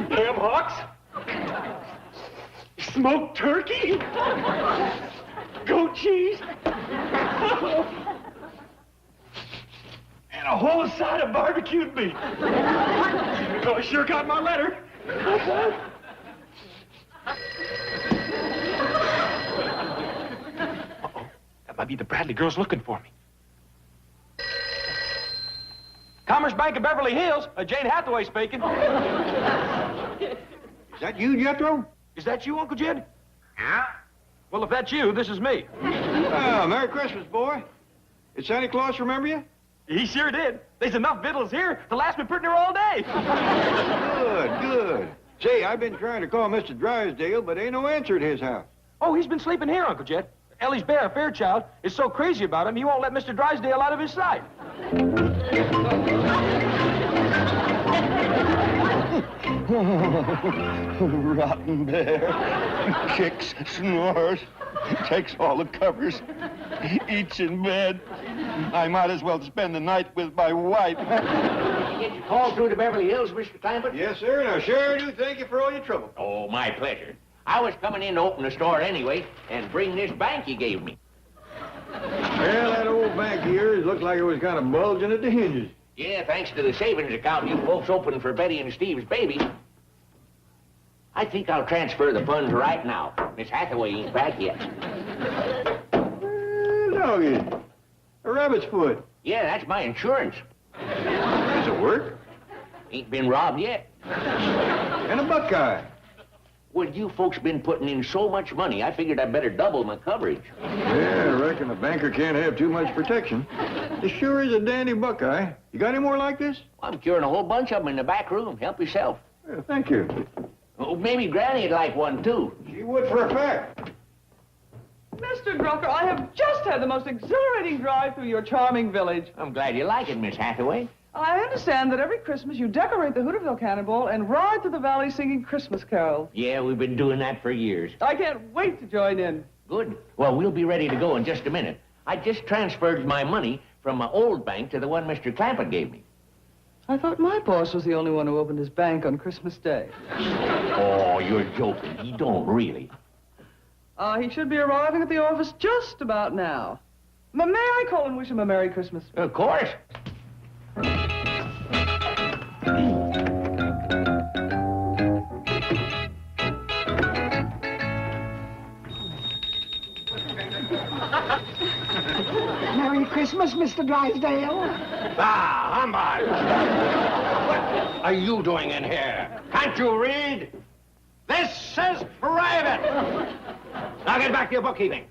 Ham hocks? Smoked turkey? Goat cheese? And a whole side of barbecued beef. Oh, I sure got my letter. Uh-oh. That might be the Bradley girls looking for me. Commerce Bank of Beverly Hills. Jane Hathaway speaking. Is that you, Jethro? Is that you, Uncle Jed? Yeah. Well, if that's you, this is me. Oh, Merry Christmas, boy. Did Santa Claus remember you? He sure did. There's enough victuals here to last me pretty near all day. Good, good. Say, I've been trying to call Mr. Drysdale, but ain't no answer at his house. Oh, he's been sleeping here, Uncle Jed. Ellie's bear, Fairchild, is so crazy about him, he won't let Mr. Drysdale out of his sight. Rotten bear. Kicks, snores, takes all the covers, eats in bed. I might as well spend the night with my wife. Did you get your call through to Beverly Hills, Mr. Clampett? Yes, sir, and I sure do thank you for all your trouble. Oh, my pleasure. I was coming in to open the store anyway and bring this bank you gave me. Well, that old bank of yours looked like it was kind of bulging at the hinges. Yeah, thanks to the savings account you folks opened for Betty and Steve's baby. I think I'll transfer the funds right now. Miss Hathaway ain't back yet. Doggy. A rabbit's foot. Yeah, that's my insurance. Does it work? Ain't been robbed yet. And a buckeye. Well, you folks been putting in so much money, I figured I'd better double my coverage. Yeah, I reckon a banker can't have too much protection. This sure is a dandy buckeye. You got any more like this? I'm curing a whole bunch of them in the back room. Help yourself. Yeah, thank you. Oh, maybe Granny'd like one, too. She would for a fact. Mr. Drucker, I have just had the most exhilarating drive through your charming village. I'm glad you like it, Miss Hathaway. I understand that every Christmas you decorate the Hooterville Cannonball and ride through the valley singing Christmas carols. Yeah, we've been doing that for years. I can't wait to join in. Good. Well, we'll be ready to go in just a minute. I just transferred my money from my old bank to the one Mr. Clampett gave me. I thought my boss was the only one who opened his bank on Christmas Day. Oh, you're joking. He don't really. He should be arriving at the office just about now. May I call and wish him a Merry Christmas? Of course. Merry Christmas, Mr. Drysdale. Ah, humbug! What are you doing in here? Can't you read? This is private! Now get back to your bookkeeping.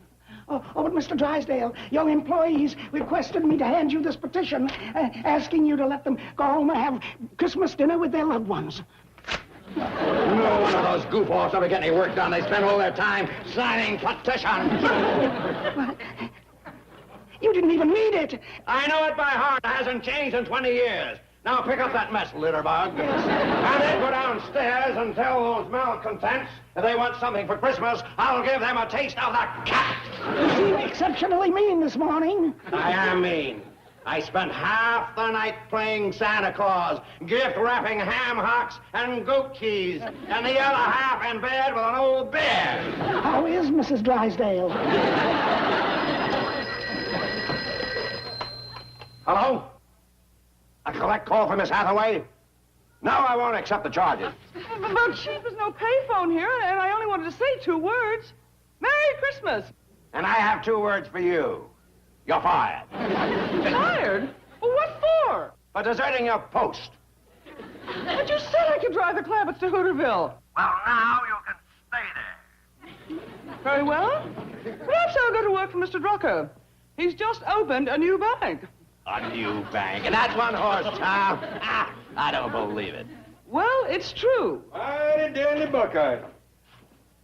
Oh, but Mr. Drysdale, your employees requested me to hand you this petition, asking you to let them go home and have Christmas dinner with their loved ones. No one of those goofballs ever get any work done. They spend all their time signing petitions. You didn't even read it. I know it by heart. It hasn't changed in 20 years. Now pick up that mess, litterbug. And then go downstairs and tell those malcontents if they want something for Christmas, I'll give them a taste of the cat. You seem exceptionally mean this morning. I am mean. I spent half the night playing Santa Claus, gift wrapping ham hocks and goat cheese, and the other half in bed with an old bear. How is Mrs. Drysdale? Hello? A collect call for Miss Hathaway? No, I won't accept the charges. But Chief, there's no payphone here, and I only wanted to say 2 words. Merry Christmas. And I have 2 words for you. You're fired. Fired? Well, what for? For deserting your post. But you said I could drive the Clampetts to Hooterville. Well, now you can stay there. Very well. Perhaps I'll go to work for Mr. Drucker. He's just opened a new bank. A new bank. And that's one horse town. I don't believe it. Well, it's true. Mighty dandy buckeye.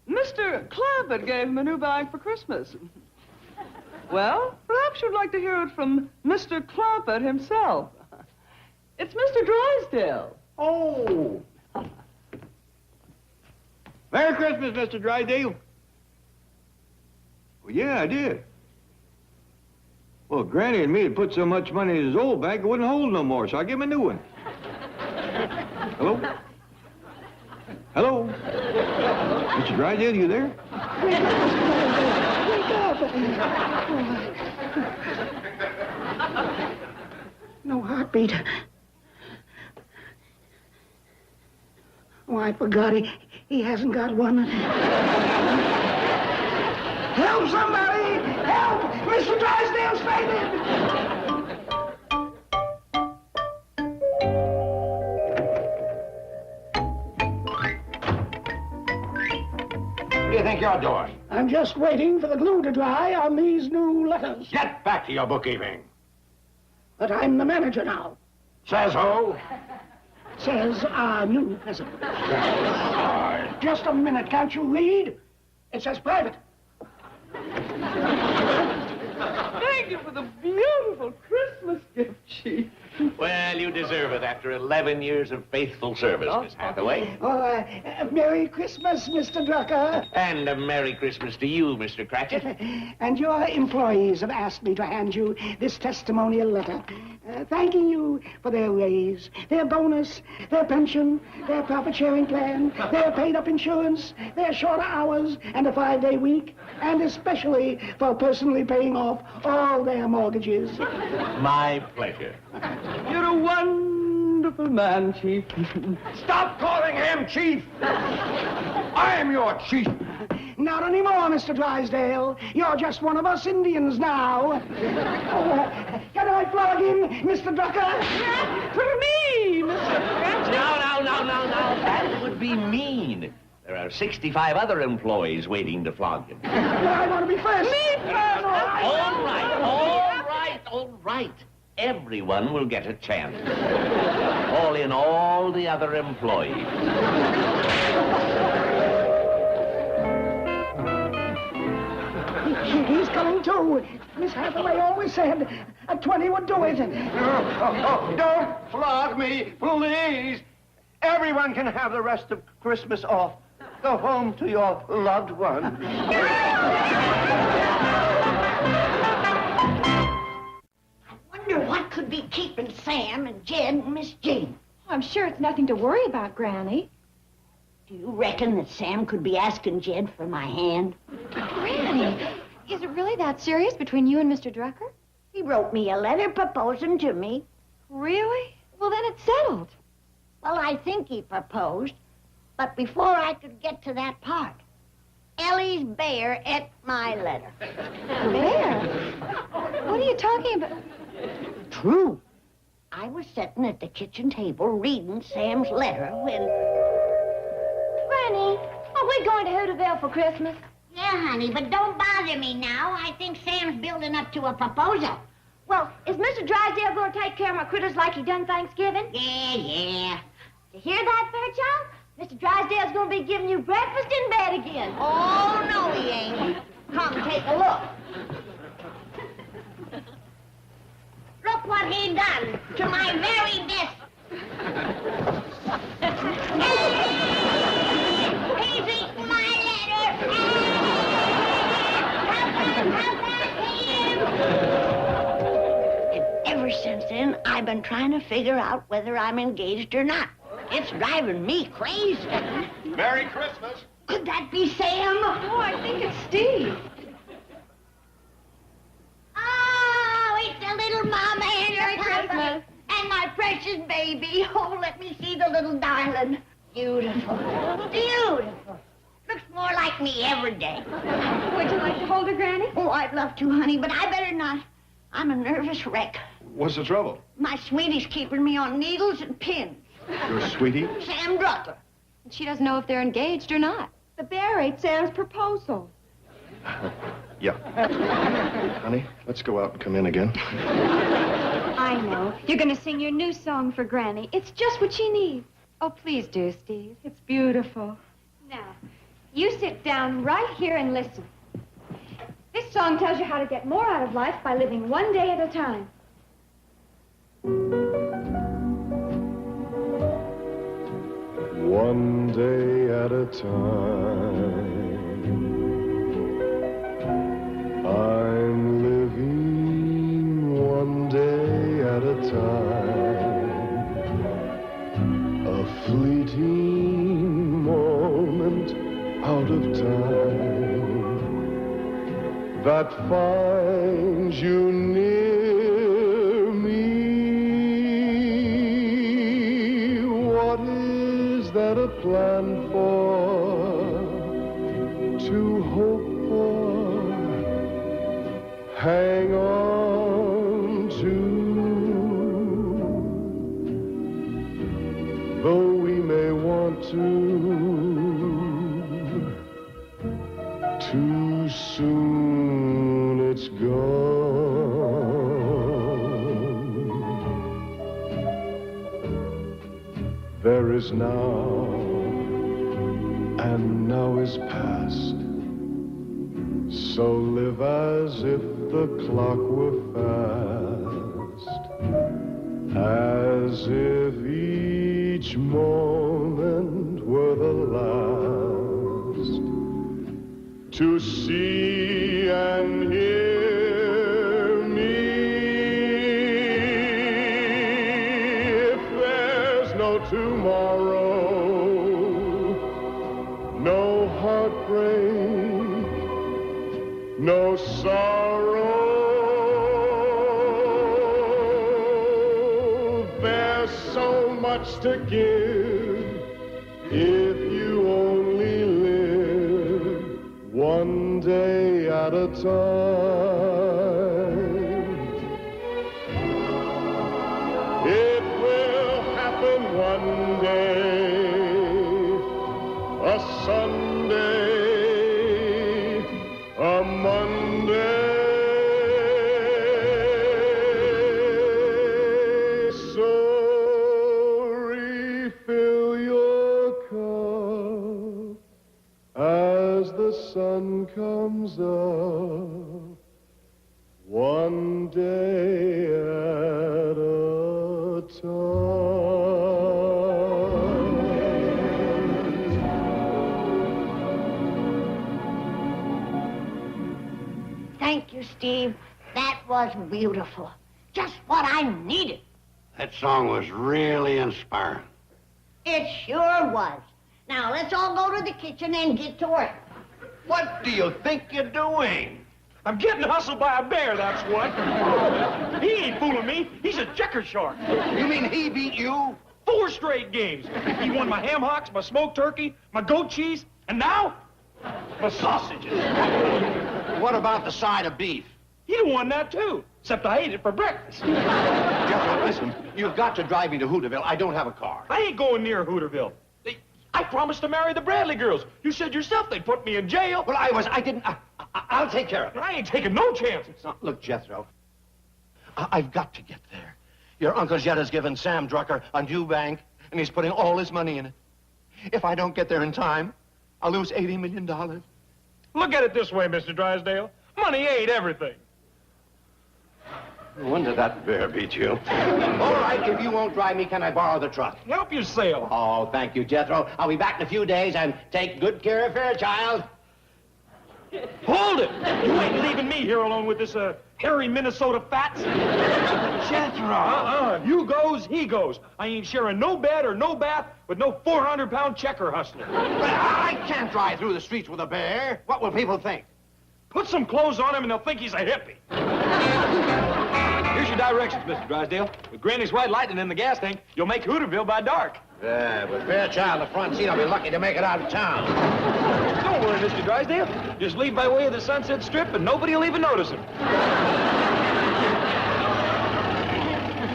Mr. Clampett gave him a new bank for Christmas. Well, perhaps you'd like to hear it from Mr. Clampett himself. It's Mr. Drysdale. Oh. Merry Christmas, Mr. Drysdale. Well, yeah, I did. Well, Granny and me had put so much money in his old bank, it wouldn't hold no more, so I gave him a new one. Hello? Hello? Mr. Drysdale, you there? Wake up! No heartbeat. Oh, I forgot he hasn't got one. Help somebody! Help! Mr. Drysdale's fainted! What do you think you're doing? I'm just waiting for the glue to dry on these new letters. Get back to your bookkeeping. But I'm the manager now, Says who? says our new president. Just a minute, can't you read? It says private. Thank you for the beautiful Christmas gift, Chief. Well, you deserve it after 11 years of faithful service, Miss Hathaway. Oh, Merry Christmas, Mr. Drucker. And a Merry Christmas to you, Mr. Cratchit. And your employees have asked me to hand you this testimonial letter, thanking you for their raise, their bonus, their pension, their profit-sharing plan, their paid-up insurance, their shorter hours, and a 5-day week, and especially for personally paying off all their mortgages. My pleasure. You're a wonderful man, Chief. Stop calling him chief! I am your chief! Not anymore, Mr. Drysdale. You're just one of us Indians now. Oh, can I flog him, Mr. Drucker? For me, Mr. Cratchit. No. That would be mean. There are 65 other employees waiting to flog him. But I want to be first. Me first! All right. Everyone will get a chance. Call in all the other employees. He's coming too. Miss Hathaway always said a 20 would do it. Don't flog me, please. Everyone can have the rest of Christmas off. Go home to your loved one. Wonder what could be keeping Sam and Jed and Miss Jean. I'm sure it's nothing to worry about, Granny. Do you reckon that Sam could be asking Jed for my hand? Granny, is it really that serious between you and Mr. Drucker? He wrote me a letter proposing to me. Really? Well, then it's settled. Well, I think he proposed, but before I could get to that part, Ellie's bear ate my letter. Bear? What are you talking about? True. I was sitting at the kitchen table reading Sam's letter when... Granny, are we going to Hooterville for Christmas? Yeah, honey, but don't bother me now. I think Sam's building up to a proposal. Well, is Mr. Drysdale going to take care of my critters like he done Thanksgiving? Yeah. You hear that, Fairchild? Mr. Drysdale's going to be giving you breakfast in bed again. Oh, no, he ain't. Come take a look. Look what he done to my very best. He's eaten my letter. And ever since then, I've been trying to figure out whether I'm engaged or not. It's driving me crazy. Merry Christmas. Could that be Sam? Oh, I think it's Steve. Oh, it's the little mama and Merry her papa. Christmas. And my precious baby. Oh, let me see the little darling. Beautiful. Beautiful. Looks more like me every day. Would you like to hold her, Granny? Oh, I'd love to, honey, but I better not. I'm a nervous wreck. What's the trouble? My sweetie's keeping me on needles and pins. Your sweetie? Sam Drucker. She doesn't know if they're engaged or not. The bear ate Sam's proposal. Yeah. Honey, let's go out and come in again. I know. You're going to sing your new song for Granny. It's just what she needs. Oh, please do, Steve. It's beautiful. Now, you sit down right here and listen. This song tells you how to get more out of life by living one day at a time. One day at a time, I'm living one day at a time. A that finds you near me. What is there to plan for, to hope for, hang on to? Though we may want to, too soon it's gone. There is now, and now is past. So live as if the clock were fast, as if each moment were the last. To see and hear me. If there's no tomorrow, no heartbreak, no sorrow, there's so much to give if you only live one day at a time. It will happen one day, a Sunday, a Monday. So refill your cup as the sun comes up, one day at a time. Thank you, Steve. That was beautiful. Just what I needed. That song was really inspiring. It sure was. Now, let's all go to the kitchen and get to work. What do you think you're doing? I'm getting hustled by a bear, that's what. He ain't fooling me. He's a checker shark. You mean he beat you? 4 straight games. He won my ham hocks, my smoked turkey, my goat cheese, and now, my sausages. What about the side of beef? He won that, too, except I ate it for breakfast. Jethro, listen, you've got to drive me to Hooterville. I don't have a car. I ain't going near Hooterville. I promised to marry the Bradley girls. You said yourself they'd put me in jail. Well, I'll take care of it. I ain't taking no chances. Look, Jethro, I've got to get there. Your Uncle Jetta's given Sam Drucker a new bank, and he's putting all his money in it. If I don't get there in time, I'll lose $80 million. Look at it this way, Mr. Drysdale. Money ain't everything. No wonder that bear beat you. All right, if you won't drive me, can I borrow the truck? Help yourself. Oh, thank you, Jethro. I'll be back in a few days, and take good care of Fairchild. Hold it! You ain't leaving me here alone with this, hairy Minnesota fats. Jethro! You goes, he goes. I ain't sharing no bed or no bath with no 400-pound checker hustler. But I can't drive through the streets with a bear. What will people think? Put some clothes on him and they'll think he's a hippie. Here's your directions, Mr. Drysdale. With Granny's white lightning in the gas tank, you'll make Hooterville by dark. Yeah, with Fairchild in the front seat, I'll be lucky to make it out of town. Don't worry, Mr. Drysdale. Just leave by way of the Sunset Strip and nobody will even notice him.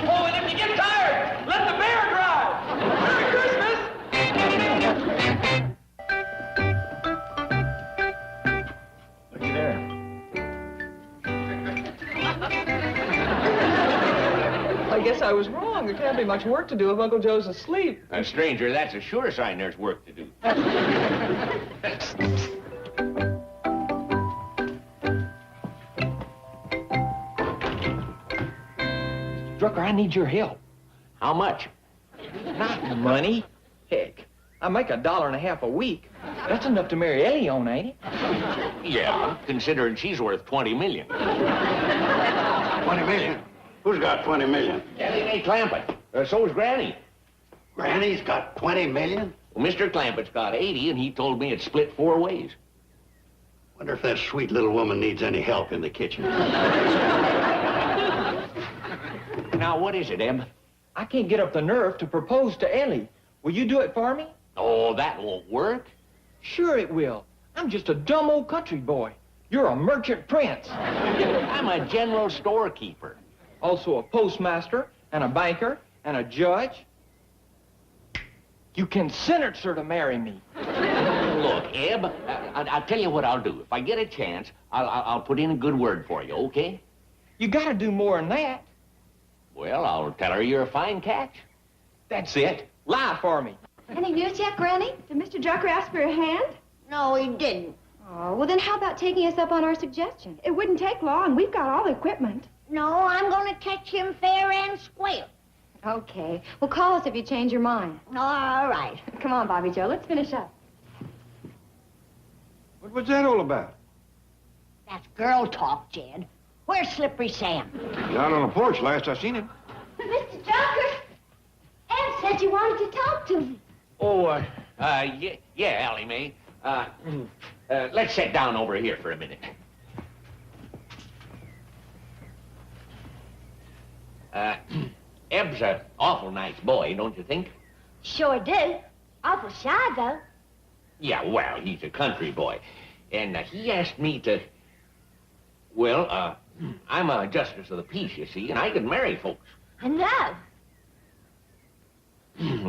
Oh, and if you get tired, let the bear drive. Merry Christmas! Looky there. I guess I was wrong. There can't be much work to do if Uncle Joe's asleep. Stranger, that's a sure sign there's work to do. Drucker, I need your help. How much? Not money. Heck, I make $1.50 a week. That's enough to marry Ellie on, ain't it? Yeah, considering she's worth $20 million. 20 million? Who's got 20 million? Ellie Mae Clampett. So's Granny. Granny's got 20 million? Well, Mr. Clampett's got 80, and he told me it's split 4 ways. Wonder if that sweet little woman needs any help in the kitchen. Now, what is it, Eb? I can't get up the nerve to propose to Ellie. Will you do it for me? Oh, that won't work. Sure it will. I'm just a dumb old country boy. You're a merchant prince. I'm a general storekeeper. Also a postmaster, and a banker, and a judge. You can sentence her to marry me. Look, Eb, I'll tell you what I'll do. If I get a chance, I'll put in a good word for you, okay? You gotta do more than that. Well, I'll tell her you're a fine catch. That's it. Lie for me. Any news yet, Granny? Did Mr. Drucker ask for a hand? No, he didn't. Oh, well, then how about taking us up on our suggestion? It wouldn't take long. We've got all the equipment. No, I'm going to catch him fair and square. Okay. Well, call us if you change your mind. All right. Come on, Bobby Joe. Let's finish up. What was that all about? That's girl talk, Jed. Where's Slippery Sam? He's out on the porch last I seen him. Mr. Drucker, Ed said you wanted to talk to me. Oh, yeah, Allie Mae. Let's sit down over here for a minute. Eb's an awful nice boy, don't you think? Sure do. Awful shy, though. Yeah, well, he's a country boy. And he asked me to... Well, I'm a justice of the peace, you see, and I can marry folks. I know.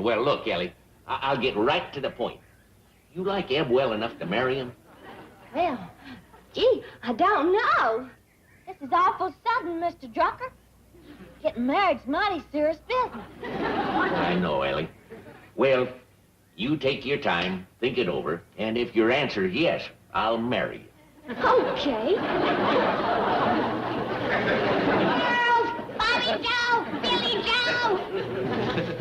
Well, look, Ellie, I'll get right to the point. You like Eb well enough to marry him? Well, gee, I don't know. This is awful sudden, Mr. Drucker. Getting married's mighty serious business. I know, Ellie. Well, you take your time, think it over, and if your answer is yes, I'll marry you. Okay. Girls, Bobby Joe, Billy Joe.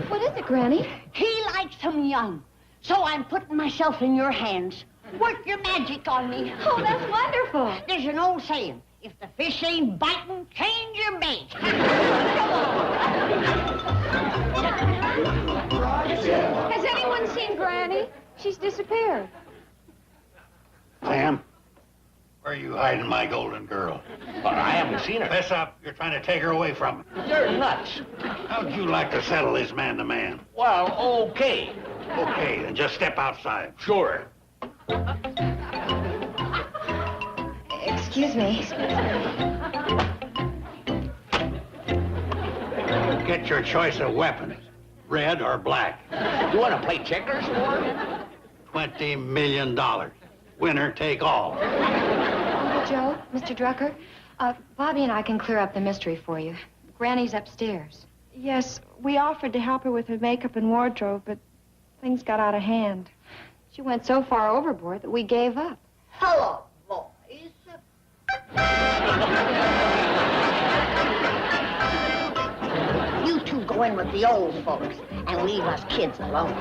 What is it, Granny? He likes him young, so I'm putting myself in your hands. Work your magic on me. Oh, that's wonderful. There's an old saying, if the fish ain't biting, change your bait. Has anyone seen Granny? She's disappeared. Sam, where are you hiding my golden girl? But I haven't seen her. Fess up. You're trying to take her away from me. You're nuts. How'd you like to settle this man to man? Well, okay. Okay, then just step outside. Sure. Excuse me. Get your choice of weapons, red or black. You want to play checkers? $20 million. Winner take all. Uncle Joe, Mr. Drucker, Bobby and I can clear up the mystery for you. Granny's upstairs. Yes, we offered to help her with her makeup and wardrobe, but things got out of hand. She went so far overboard that we gave up. Hello, boys. You two go in with the old folks and leave us kids alone.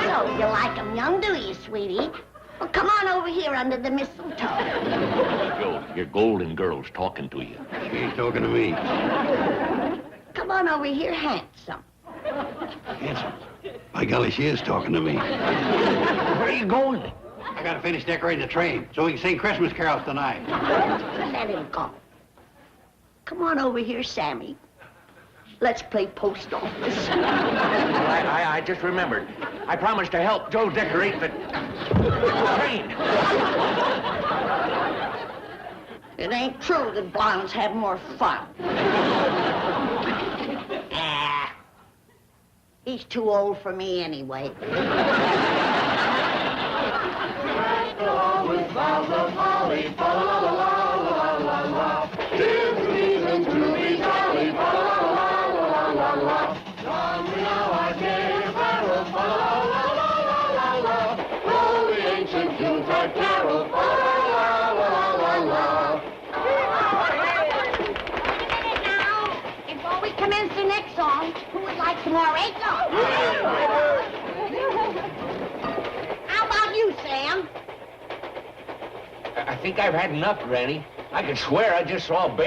So, you like 'em young, do you, sweetie? Well, come on over here under the mistletoe. Joe, your golden girl's talking to you. She ain't talking to me. Come on over here, handsome. Handsome. By golly, she is talking to me. Where are you going? I gotta finish decorating the train so we can sing Christmas carols tonight. Let him go. Come on over here, Sammy. Let's play post office. I just remembered. I promised to help Joe decorate the train. It ain't true that blondes have more fun. He's too old for me anyway. With boughs of holly, fa la la la la la la. 'Tis the season to be jolly, fa la la la la la. Don we now our gay apparel, fa la la la la la la. Roll the ancient Yuletide carol, fa la la la la la. Wait a minute now. Before we commence the next song, who would like some more egg on? How about you, Sam? I think I've had enough, Granny. I could swear I just saw a bear.